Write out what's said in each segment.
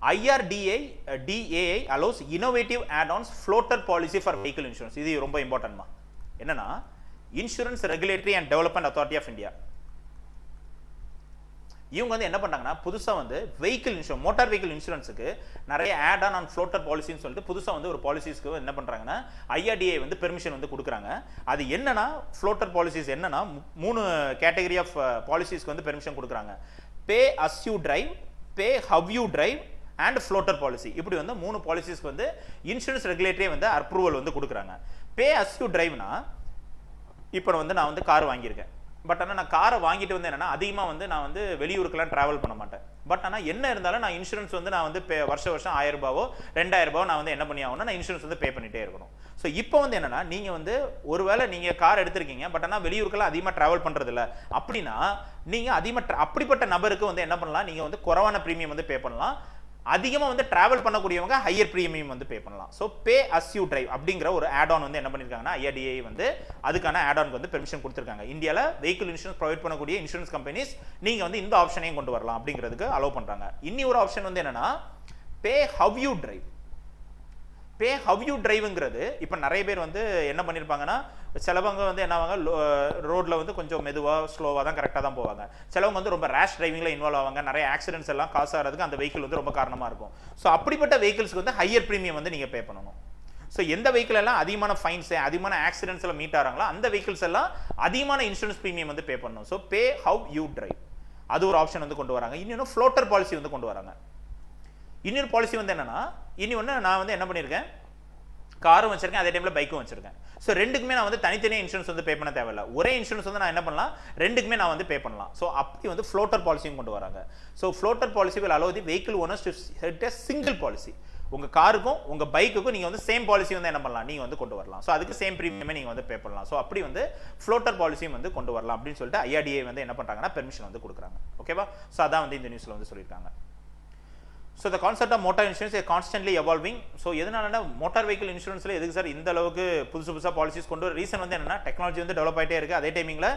IRDA DAI allows innovative add-ons floater policy for vehicle insurance. இது ரொம்ப இம்பார்ட்டன்ட்மா. என்னன்னா insurance regulatory and development authority of India இவங்க வந்து என்ன பண்ணாங்கன்னா புதுசா வந்து வெஹிக்கிள் இன்சூரன்ஸ் மோட்டார் வெஹிக்கிள் இன்சூரன்ஸுக்கு நிறைய ஆட் ஆன் ஃப்ளோட்டர் பாலிசின்னு சொல்லிட்டு புதுசா வந்து ஒரு பாலிசிஸ்க்கு என்ன பண்றாங்கன்னா IRDA வந்து பெர்மிஷன் வந்து கொடுக்குறாங்க. அது என்னன்னா ஃப்ளோட்டர் பாலிசிஸ் என்னன்னா 3 கேட்டகரி ஆஃப் பாலிசிஸ்க்கு வந்து பெர்மிஷன் கொடுக்குறாங்க. Pay as you drive, pay how you drive and floater policy. இப்படி வந்து 3 பாலிசிஸ்க்கு வந்து இன்சூரன்ஸ் ரெகுலேட்டரியே வந்து அப்ரூவல் வந்து கொடுக்குறாங்க. பே அஸ் யூ டிரைவ்னா இப்போ வந்து நான் வந்து கார் வாங்கியிருக்கேன். பட் ஆனால் நான் காரை வாங்கிட்டு வந்து என்னன்னா அதிகமாக வந்து நான் வந்து வெளியூருக்கெல்லாம் டிராவல் பண்ண மாட்டேன். பட் ஆனால் என்ன இருந்தாலும் நான் இன்சூரன்ஸ் வந்து நான் வந்து வருஷம் 1000 ரூபாவோ 2000 ரூபாவோ நான் வந்து என்ன பண்ணி ஆகணும், நான் இன்சூரன்ஸ் வந்து பே பண்ணிட்டே இருக்கணும். ஸோ இப்போ வந்து என்னன்னா நீங்கள் வந்து ஒருவேளை நீங்கள் கார் எடுத்திருக்கீங்க பட் ஆனால் வெளியூருக்கெல்லாம் அதிகமாக டிராவல் பண்ணுறது இல்லை அப்படின்னா நீங்கள் அதிகமாக அப்படிப்பட்ட நபருக்கு வந்து என்ன பண்ணலாம், நீங்கள் வந்து குறைவான ப்ரீமியம் வந்து பே பண்ணலாம். அதிகமாக வந்து டிராவல் பண்ணக்கூடியவங்க ஹையர் ப்ரீமியம் வந்து பே பண்ணலாம். So pay as you drive அப்படிங்கிற ஒரு ஆட் ஆன் வந்து என்ன பண்ணியிருக்காங்கன்னா IRDA வந்து அதுக்கான ஆட் ஆனுக்கு வந்து பெர்மிஷன் கொடுத்துருக்காங்க. இந்தியாவில் வெஹிக்கிள் இன்சூரன்ஸ் ப்ரொவைட் பண்ணக்கூடிய இன்சூரன்ஸ் கம்பெனிஸ் நீங்கள் வந்து இந்த ஆப்ஷனையும் கொண்டு வரலாம் அப்படிங்கிறதுக்கு அலோவ் பண்ணுறாங்க. இன்னி ஒரு ஆப்ஷன் வந்து என்னன்னா pay how you drive. Pay how you டிரைவ்ங்கிறது இப்போ நிறைய பேர் வந்து என்ன பண்ணியிருப்பாங்கன்னா சிலவங்க வந்து என்ன ஆவாங்க ரோட்ல வந்து கொஞ்சம் மெதுவாக ஸ்லோவாக தான் கரெக்டாக தான் போவாங்க. சிலவங்க வந்து ரொம்ப ரேஷ் டிரைவிங்கில் இன்வால்வ் ஆவாங்க. நிறைய ஆக்சிடென்ட்ஸ் எல்லாம் காசு ஆகிறதுக்கு அந்த வெஹிக்கிள் வந்து ரொம்ப காரணமாக இருக்கும். ஸோ அப்படிப்பட்ட வெஹிக்கிள்ஸ்க்கு வந்து ஹையர் ப்ரீமியம் வந்து நீங்கள் பே பண்ணணும். ஸோ எந்த வெஹிக்கிள் எல்லாம் அதிகமான ஃபைன்ஸ் அதிகமான ஆக்சிடென்ட்ஸ் எல்லாம் மீட் ஆகிறாங்களோ அந்த வெஹிக்கிள்ஸ் எல்லாம் அதிகமான இன்சூரன்ஸ் ப்ரீமியம் வந்து பே பண்ணணும். So pay how you drive அது ஒரு ஆப்ஷன் வந்து கொண்டு வராங்க. இன்னொன்று ஃப்ளோட்டர் பாலிசி வந்து கொண்டு வராங்க. இன்னொரு பாலிசி வந்து என்னன்னா இன்னொன்று நான் வந்து என்ன பண்ணியிருக்கேன், காரும் வச்சிருக்கேன் அதே டைம்ல பைக்கும் வச்சிருக்கேன். ஸோ ரெண்டுக்குமே நான் வந்து தனித்தனியாக இன்சூரன்ஸ் வந்து பே பண்ண தேவையில்லை. ஒரே இன்சூரன்ஸ் வந்து நான் என்ன பண்ணலாம், ரெண்டுக்குமே நான் வந்து பே பண்ணலாம். ஸோ அப்படி வந்து ஃப்ளோட்டர் பாலிசியும் கொண்டு வராங்க. So floater policy will allow the vehicle owners to set a single policy. உங்க காருக்கும் உங்க பைக்குக்கும் நீங்க வந்து சேம் பாலிசி வந்து என்ன பண்ணலாம், நீங்க வந்து கொண்டு வரலாம். ஸோ அதுக்கு சேம் ப்ரீமியமே நீங்க வந்து பே பண்ணலாம். ஸோ அப்படி வந்து ஃப்ளோட்டர் பாலிசியும் வந்து கொண்டு வரலாம் அப்படின்னு சொல்லிட்டு IRDA வந்து என்ன பண்றாங்கன்னா பெர்மிஷன் வந்து கொடுக்குறாங்க. ஓகேவா? ஸோ அதான் வந்து இந்த நியூஸ்ல வந்து சொல்லியிருக்காங்க. So the concept of motor insurance is constantly evolving. So எதனாலனா மோட்டார் வெஹிக்கிள் இன்சூரன்ஸ்ல எதுக்கு சார் இந்த அளவுக்கு புதுசா பாலிசிஸ் கொண்டு வர ரீசன் வந்து என்னன்னா டெக்னாலஜி வந்து டெவலப் ஆயிட்டே இருக்கு. அதே டைமிங்ல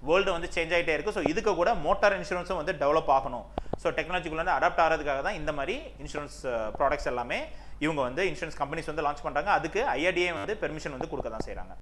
வேர்ல்டு வந்து சேஞ்ச் ஆயிட்டே இருக்கு. ஸோ இதுக்கு கூட மோட்டார் இன்சூரன்ஸும் வந்து டெவலப் ஆகணும். ஸோ டெக்னாலஜிக்குள்ள வந்து அடாப்ட் ஆகிறதுக்காக தான் இந்த மாதிரி இன்சூரன்ஸ் ப்ராடக்ட்ஸ் எல்லாமே இவங்க வந்து இன்சூரன்ஸ் கம்பெனிஸ் வந்து லான்ச் பண்றாங்க. அதுக்கு IRDA வந்து பெர்மிஷன் வந்து கொடுக்க தான் செய்றாங்க.